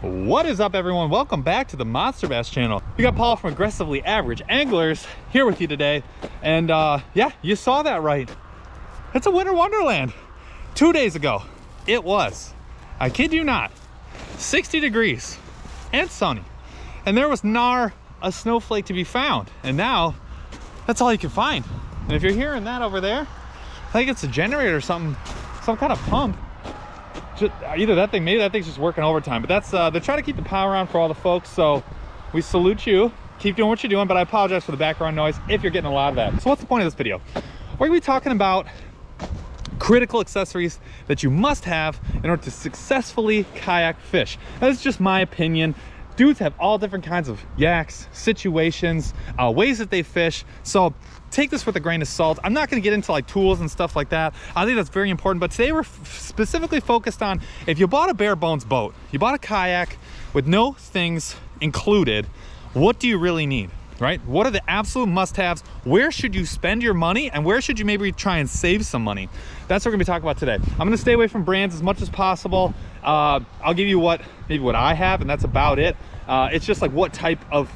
What is up, everyone? Welcome back to the Monster Bass channel. We got Paul from Aggressively Average Anglers here with you today. And yeah, you saw that right. It's a winter wonderland. 2 days ago, it was, I kid you not, 60 degrees and sunny. And there was a snowflake to be found. And now, that's all you can find. And if you're hearing that over there, I think it's a generator or something, some kind of pump. Either that thing, maybe that thing's just working overtime, but that's they're trying to keep the power on for all the folks, so we salute you. Keep doing what you're doing, but I apologize for the background noise if you're getting a lot of that. So what's the point of this video? We're gonna be talking about critical accessories that you must have in order to successfully kayak fish. Now, this is just my opinion. Dudes have all different kinds of yaks, situations, ways that they fish, so take this with a grain of salt. I'm not going to get into like tools and stuff like that. I think that's very important, but today we're specifically focused on if you bought a bare bones boat, you bought a kayak with no things included, what do you really need, right? What are the absolute must-haves? Where should you spend your money, and where should you maybe try and save some money? That's what we're going to be talking about today. I'm going to stay away from brands as much as possible. I'll give you maybe what I have, and that's about it. It's just like what type of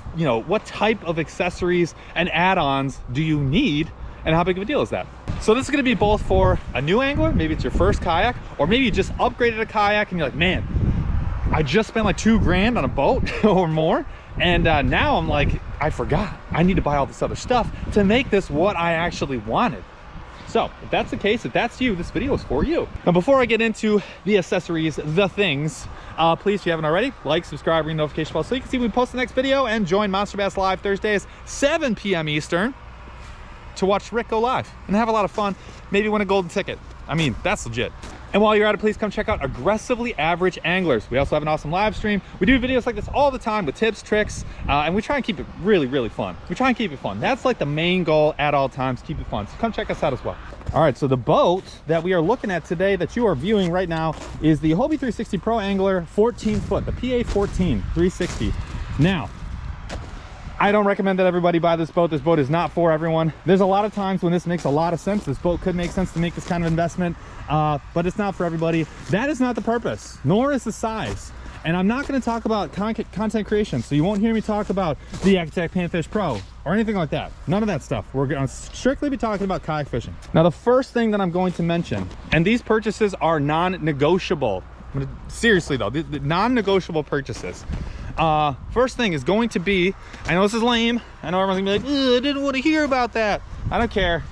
accessories and add-ons do you need, and how big of a deal is that? So this is going to be both for a new angler, maybe it's your first kayak, or maybe you just upgraded a kayak and you're like, man, I just spent like $2,000 on a boat or more, and now I'm like, I forgot I need to buy all this other stuff to make this what I actually wanted. So if that's the case, if that's you, this video is for you. Now, before I get into the accessories, the things, please, if you haven't already, like, subscribe, ring the notification bell so you can see when we post the next video, and join Monster Bass Live Thursdays, 7 p.m. Eastern, to watch Rick go live and have a lot of fun, maybe win a golden ticket. I mean, that's legit. And while you're at it, please come check out Aggressively Average Anglers. We also have an awesome live stream. We do videos like this all the time with tips, tricks, and we try and keep it really, really fun. We try and keep it fun. That's like the main goal at all times, keep it fun. So come check us out as well. All right, so the boat that we are looking at today that you are viewing right now is the Hobie 360 Pro Angler 14 foot, the PA 14 360. Now, I don't recommend that everybody buy this boat. This boat is not for everyone. There's a lot of times when this makes a lot of sense. This boat could make sense to make this kind of investment, but it's not for everybody. That is not the purpose, nor is the size. And I'm not going to talk about content creation, so you won't hear me talk about the Kayak Panfish Pro or anything like that. None of that stuff. We're going to strictly be talking about kayak fishing. Now, the first thing that I'm going to mention, and these purchases are non-negotiable. Seriously though, the non-negotiable purchases. First thing is going to be, I know this is lame, I know everyone's gonna be like, I didn't want to hear about that. I don't care.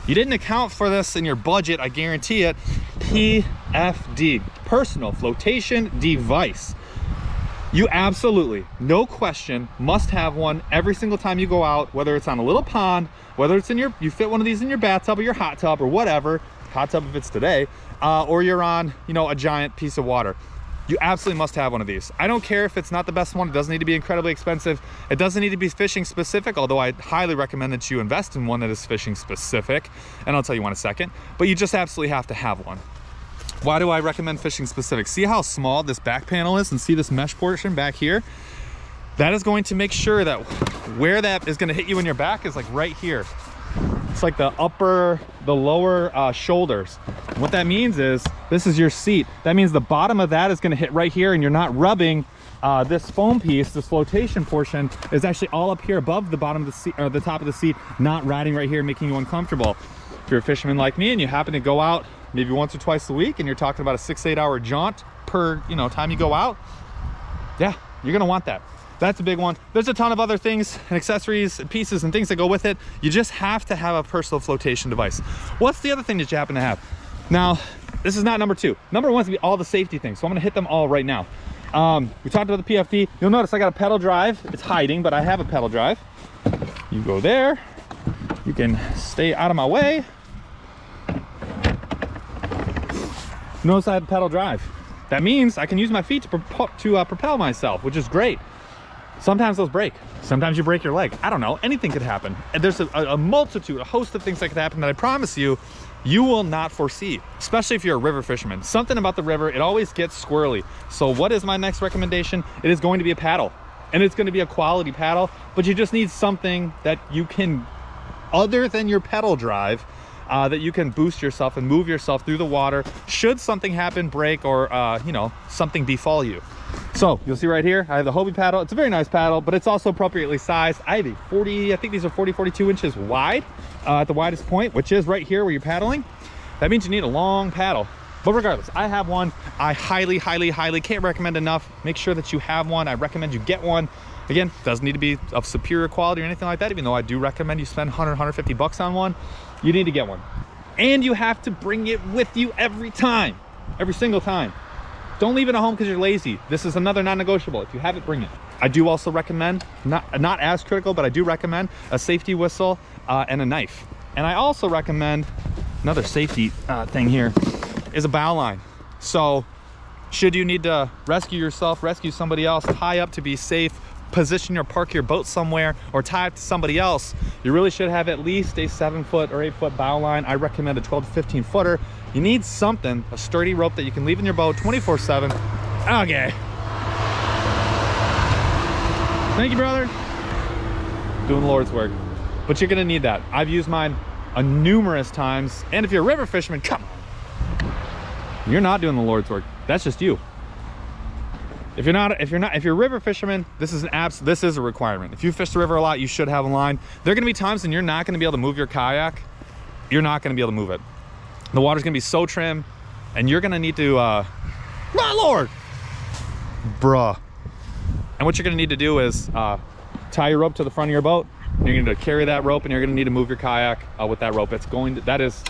You didn't account for this in your budget, I guarantee it. PFD, personal flotation device. You absolutely, no question, must have one every single time you go out, whether it's on a little pond, whether it's in you fit one of these in your bathtub or your hot tub or whatever, hot tub if it's today, or you're on, a giant piece of water. You absolutely must have one of these. I don't care if it's not the best one. It doesn't need to be incredibly expensive. It doesn't need to be fishing specific, although I highly recommend that you invest in one that is fishing specific, and I'll tell you one in a second. But you just absolutely have to have one. Why do I recommend fishing specific? See how small this back panel is, and see this mesh portion back here? That is going to make sure that where that is going to hit you in your back is like right here. It's like the lower shoulders. And what that means is, this is your seat. That means the bottom of that is going to hit right here, and you're not rubbing this foam piece. This flotation portion is actually all up here above the bottom of the seat, or the top of the seat, not riding right here, making you uncomfortable. If you're a fisherman like me and you happen to go out maybe once or twice a week, and you're talking about a 6-8 hour jaunt per time you go out, yeah, you're gonna want that. That's a big one. There's a ton of other things and accessories and pieces and things that go with it. You just have to have a personal flotation device. What's the other thing that you happen to have? Now, this is not number two. Number one is gonna be all the safety things, so I'm gonna hit them all right now. We talked about the PFD. You'll notice I got a pedal drive. It's hiding, but I have a pedal drive. You go there. You can stay out of my way. Notice I have a pedal drive. That means I can use my feet to propel myself, which is great. Sometimes those break. Sometimes you break your leg. I don't know. Anything could happen. And there's a multitude, a host of things that could happen that I promise you, you will not foresee, especially if you're a river fisherman. Something about the river, it always gets squirrely. So what is my next recommendation? It is going to be a paddle. And it's going to be a quality paddle, but you just need something that you can, other than your pedal drive, that you can boost yourself and move yourself through the water should something happen, break, or you know, something befall you. So you'll see right here, I have the Hobie paddle. It's a very nice paddle, but it's also appropriately sized. I have a 40, I think these are 42 inches wide at the widest point, which is right here where you're paddling. That means you need a long paddle. But regardless, I have one. I highly can't recommend enough. Make sure that you have one. I recommend you get one. Again, doesn't need to be of superior quality or anything like that, even though I do recommend you spend 150 bucks on one. You need to get one. And you have to bring it with you every time, every single time. Don't leave it at home because you're lazy. This is another non-negotiable. If you have it, bring it. I do also recommend, not as critical, but I do recommend a safety whistle and a knife. And I also recommend another safety thing here is a bow line. So should you need to rescue yourself, rescue somebody else, tie up to be safe, position or park your boat somewhere, or tie up to somebody else, you really should have at least a 7-foot or 8-foot bow line. I recommend a 12 to 15 footer. You need something, a sturdy rope that you can leave in your boat 24/7. Okay. Thank you, brother. Doing the Lord's work. But you're gonna need that. I've used mine numerous times. And if you're a river fisherman, come on. You're not doing the Lord's work. That's just you. If you're a river fisherman, this is a requirement. If you fish the river a lot, you should have a line. There are gonna be times when you're not gonna be able to move your kayak. You're not gonna be able to move it. The water's gonna be so trim, and you're gonna need to, my Lord, bruh. And what you're gonna need to do is tie your rope to the front of your boat. You're gonna carry that rope, and you're gonna need to move your kayak with that rope. That is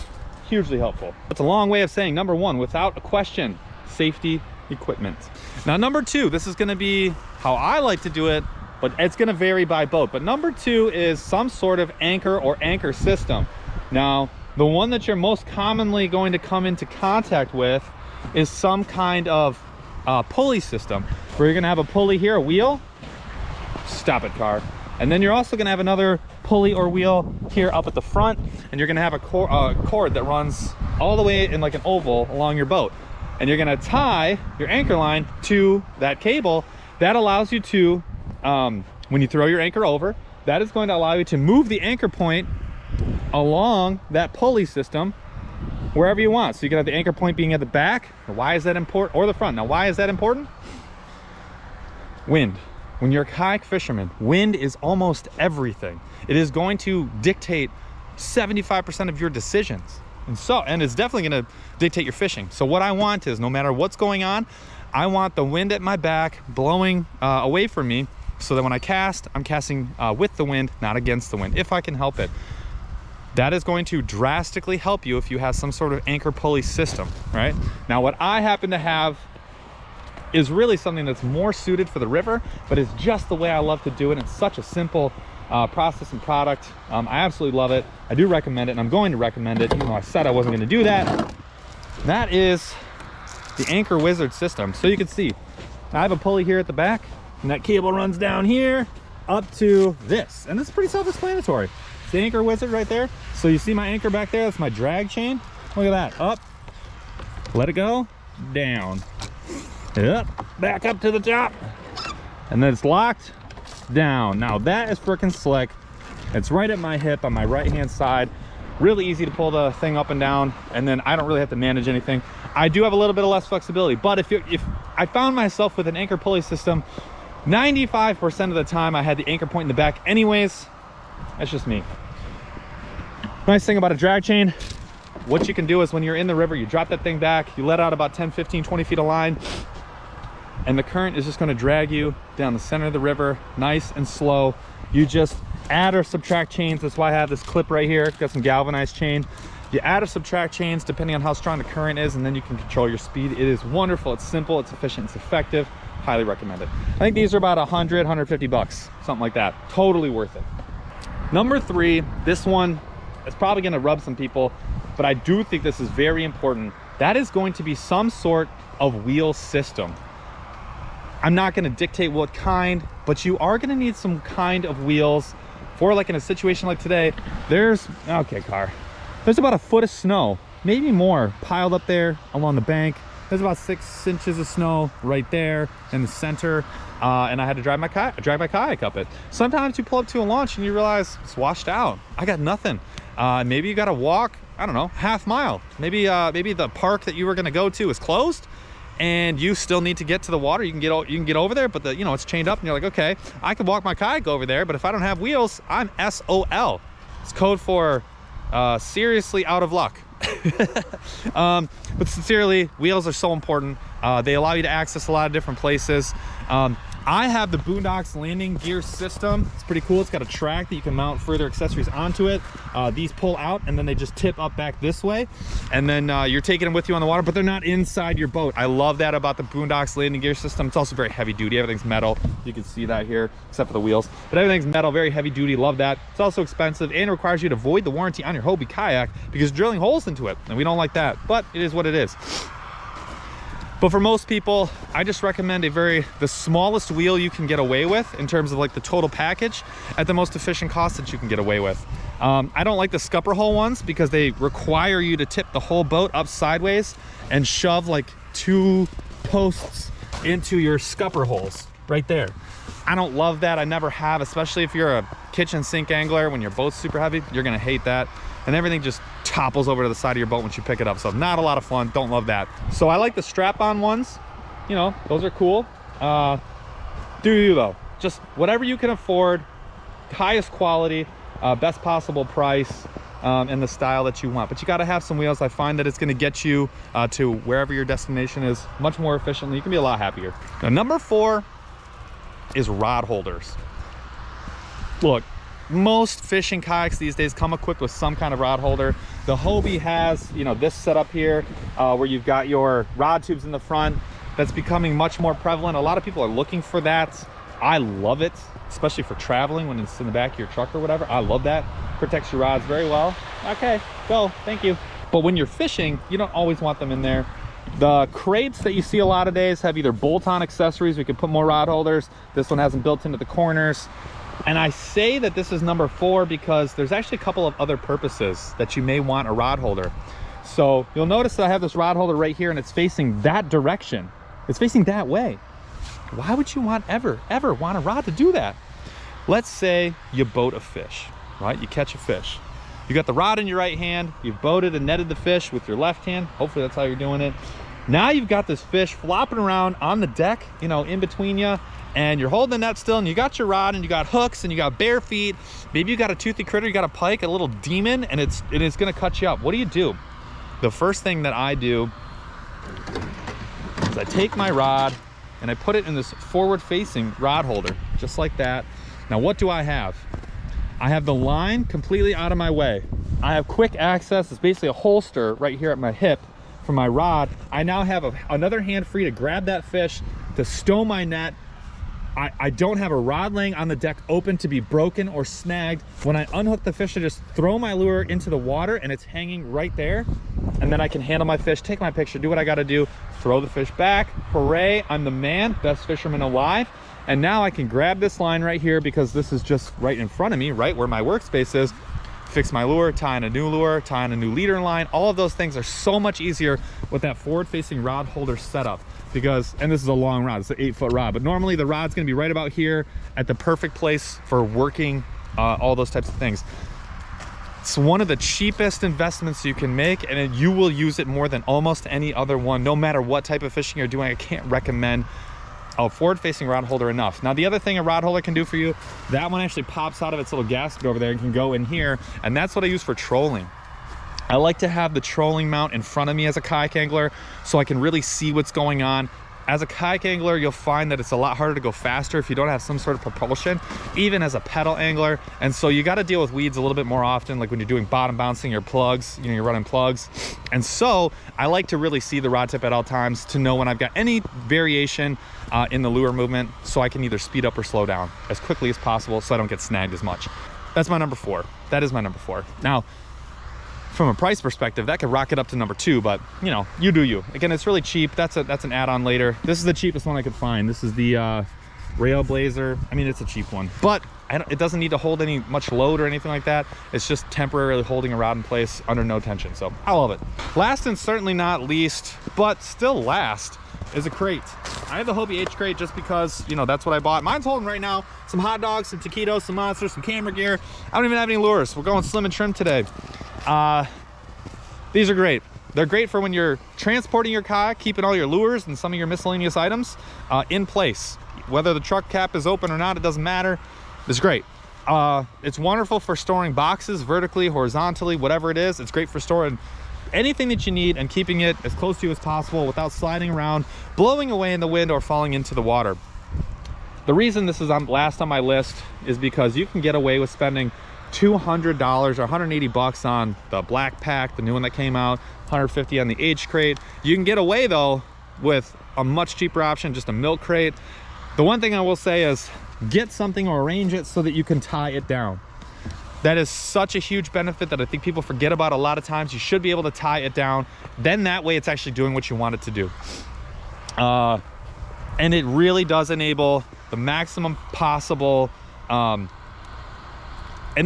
hugely helpful. It's a long way of saying, number one, without a question, safety equipment. Now, number two, this is gonna be how I like to do it, but it's gonna vary by boat. But number two is some sort of anchor or anchor system. Now, the one that you're most commonly going to come into contact with is some kind of pulley system, where you're gonna have a pulley here, a wheel. Stop it, car. And then you're also gonna have another pulley or wheel here up at the front, and you're gonna have a cord that runs all the way in like an oval along your boat. And you're gonna tie your anchor line to that cable. That allows you to, when you throw your anchor over, that is going to allow you to move the anchor point along that pulley system wherever you want. So you can have the anchor point being at the back. Why is that important? Or the front. Now, why is that important? Wind. When you're a kayak fisherman, wind is almost everything. It is going to dictate 75% of your decisions. And it's definitely going to dictate your fishing. So what I want is, no matter what's going on, I want the wind at my back blowing away from me, so that when I cast, I'm casting with the wind, not against the wind, if I can help it. That is going to drastically help you if you have some sort of anchor pulley system, right? Now, what I happen to have is really something that's more suited for the river, but it's just the way I love to do it. It's such a simple process and product. I absolutely love it. I do recommend it, and I'm going to recommend it, even though I said I wasn't going to do that. That is the Anchor Wizard system. So you can see, I have a pulley here at the back, and that cable runs down here up to this, and it's pretty self-explanatory. It's the Anchor Wizard right there. So you see my anchor back there? That's my drag chain. Look at that. Up, let it go, down, up, back up to the top, and then it's locked down. Now that is freaking slick. It's right at my hip on my right hand side. Really easy to pull the thing up and down, and then I don't really have to manage anything. I do have a little bit of less flexibility, but if I found myself with an anchor pulley system, 95% of the time I had the anchor point in the back anyways. That's just me. Nice thing about a drag chain, what you can do is when you're in the river, you drop that thing back, you let out about 10, 15, 20 feet of line, and the current is just going to drag you down the center of the river, nice and slow. You just add or subtract chains. That's why I have this clip right here. Got some galvanized chain. You add or subtract chains depending on how strong the current is, and then you can control your speed. It is wonderful. It's simple. It's efficient. It's effective. Highly recommend it. I think these are about 100, 150 bucks, something like that. Totally worth it. Number three, this one is probably going to rub some people, but I do think this is very important. That is going to be some sort of wheel system. I'm not going to dictate what kind, but you are going to need some kind of wheels for, like in a situation like today. There's about a foot of snow, maybe more, piled up there along the bank. There's about 6 inches of snow right there in the center, and I had to drag my kayak up it. Sometimes you pull up to a launch and you realize it's washed out. I got nothing. Maybe you got to walk I don't know, half mile. Maybe the park that you were gonna go to is closed and you still need to get to the water. You can get over there, but it's chained up and you're like, okay, I can walk my kayak over there, but if I don't have wheels, I'm SOL. It's code for seriously out of luck. But sincerely, wheels are so important. They allow you to access a lot of different places. I have the Boondocks landing gear system. It's pretty cool. It's got a track that you can mount further accessories onto it. These pull out and then they just tip up back this way. And then you're taking them with you on the water, but they're not inside your boat. I love that about the Boondocks landing gear system. It's also very heavy duty. Everything's metal. You can see that here, except for the wheels. But everything's metal, very heavy duty. Love that. It's also expensive and requires you to void the warranty on your Hobie kayak because you're drilling holes into it. And we don't like that, but it is what it is. But for most people, I just recommend the smallest wheel you can get away with in terms of like the total package at the most efficient cost that you can get away with. I don't like the scupper hole ones because they require you to tip the whole boat up sideways and shove like 2 posts into your scupper holes right there. I don't love that. I never have, especially if you're a kitchen sink angler. When your boat's super heavy, you're gonna hate that. And everything just topples over to the side of your boat once you pick it up. So not a lot of fun, don't love that. So I like the strap-on ones. Those are cool. Do you though? Just whatever you can afford, highest quality, best possible price, and the style that you want. But you gotta have some wheels. I find that it's gonna get you to wherever your destination is much more efficiently. You can be a lot happier. Now, number 4 is rod holders. Look, most fishing kayaks these days come equipped with some kind of rod holder. The Hobie has, this setup here where you've got your rod tubes in the front. That's becoming much more prevalent. A lot of people are looking for that. I love it, especially for traveling when it's in the back of your truck or whatever. I love that. Protects your rods very well. Okay, go, thank you. But when you're fishing, you don't always want them in there. The crates that you see a lot of days have either bolt-on accessories. We could put more rod holders. This one has them built into the corners. And I say that this is number 4 because there's actually a couple of other purposes that you may want a rod holder. So you'll notice that I have this rod holder right here and it's facing that direction. It's facing that way. Why would you ever want a rod to do that? Let's say you boat a fish, right? You catch a fish. You got the rod in your right hand, you've boated and netted the fish with your left hand. Hopefully that's how you're doing it. Now you've got this fish flopping around on the deck, in between you, and you're holding the net still, and you got your rod, and you got hooks, and you got bare feet. Maybe you got a toothy critter, you got a pike, a little demon, and it's gonna cut you up. What do? The first thing that I do is I take my rod and I put it in this forward-facing rod holder, just like that. Now what do I have? I have the line completely out of my way. I have quick access. It's basically a holster right here at my hip for my rod. I now have another hand free to grab that fish, to stow my net. I don't have a rod laying on the deck open to be broken or snagged. When I unhook the fish, I just throw my lure into the water and it's hanging right there. And then I can handle my fish, take my picture, do what I gotta do, throw the fish back. Hooray, I'm the man, best fisherman alive. And now I can grab this line right here because this is just right in front of me, right where my workspace is. Fix my lure, tie in a new lure, tie in a new leader line. All of those things are so much easier with that forward-facing rod holder setup. And this is a long rod, it's an 8-foot rod, but normally the rod's gonna be right about here at the perfect place for working all those types of things. It's one of the cheapest investments you can make, and you will use it more than almost any other one, no matter what type of fishing you're doing. I can't recommend a forward-facing rod holder enough. Now, the other thing a rod holder can do for you, that one actually pops out of its little gasket over there and can go in here, and that's what I use for trolling. I like to have the trolling mount in front of me as a kayak angler so I can really see what's going on. As a kayak angler, you'll find that it's a lot harder to go faster if you don't have some sort of propulsion, even as a pedal angler. And so you got to deal with weeds a little bit more often, like when you're doing bottom bouncing or plugs, you're running plugs. And so I like to really see the rod tip at all times to know when I've got any variation in the lure movement, so I can either speed up or slow down as quickly as possible so I don't get snagged as much. That's my number 4. That is my number 4. Now, from a price perspective, that could rocket up to number 2, but you do you. Again, it's really cheap. That's an add-on later. This is the cheapest one I could find. This is the Railblazer. I mean, it's a cheap one, but it doesn't need to hold any much load or anything like that. It's just temporarily holding a rod in place under no tension. So I love it. Last and certainly not least, but still last, is a crate. I have the Hobie H crate just because, that's what I bought. Mine's holding right now some hot dogs, some taquitos, some monsters, some camera gear. I don't even have any lures. We're going slim and trim today. These are great. They're great for when you're transporting your kayak, keeping all your lures and some of your miscellaneous items in place. Whether the truck cap is open or not, it doesn't matter. It's great. It's wonderful for storing boxes vertically, horizontally, whatever it is. It's great for storing anything that you need and keeping it as close to you as possible without sliding around, blowing away in the wind, or falling into the water. The reason this is last on my list is because you can get away with spending $200 or 180 bucks on the black pack, the new one that came out, 150 on the H crate. You can get away though with a much cheaper option, just a milk crate. The one thing I will say is get something or arrange it so that you can tie it down. That is such a huge benefit that I think people forget about a lot of times. You should be able to tie it down. Then that way it's actually doing what you want it to do. And it really does enable the maximum possible, and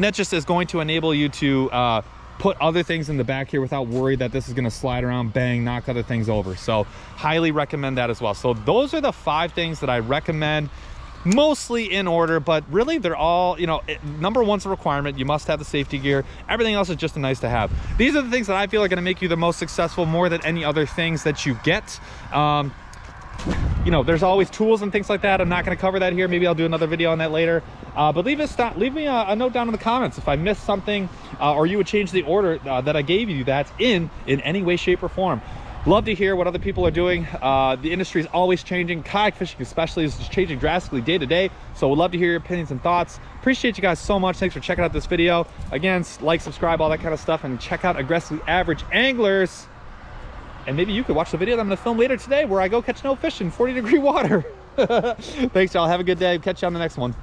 that just is going to enable you to put other things in the back here without worry that this is going to slide around, bang, knock other things over. So highly recommend that as well. So those are the 5 things that I recommend, mostly in order, but really they're all, you know, number 1's a requirement. You must have the safety gear. Everything else is just a nice to have. These are the things that I feel are going to make you the most successful more than any other things that you get. You know, there's always tools and things like that. I'm not going to cover that here. Maybe I'll do another video on that later. But leave me a note down in the comments if I missed something, or you would change the order that I gave you that in any way, shape, or form. Love to hear what other people are doing. The industry is always changing. Kayak fishing especially is just changing drastically day to day. So we'd love to hear your opinions and thoughts. Appreciate you guys so much. Thanks for checking out this video. Again, like, subscribe, all that kind of stuff, and check out Aggressively Average Anglers. And maybe you could watch the video that I'm going to film later today where I go catch no fish in 40-degree water. Thanks, y'all. Have a good day. Catch you on the next one.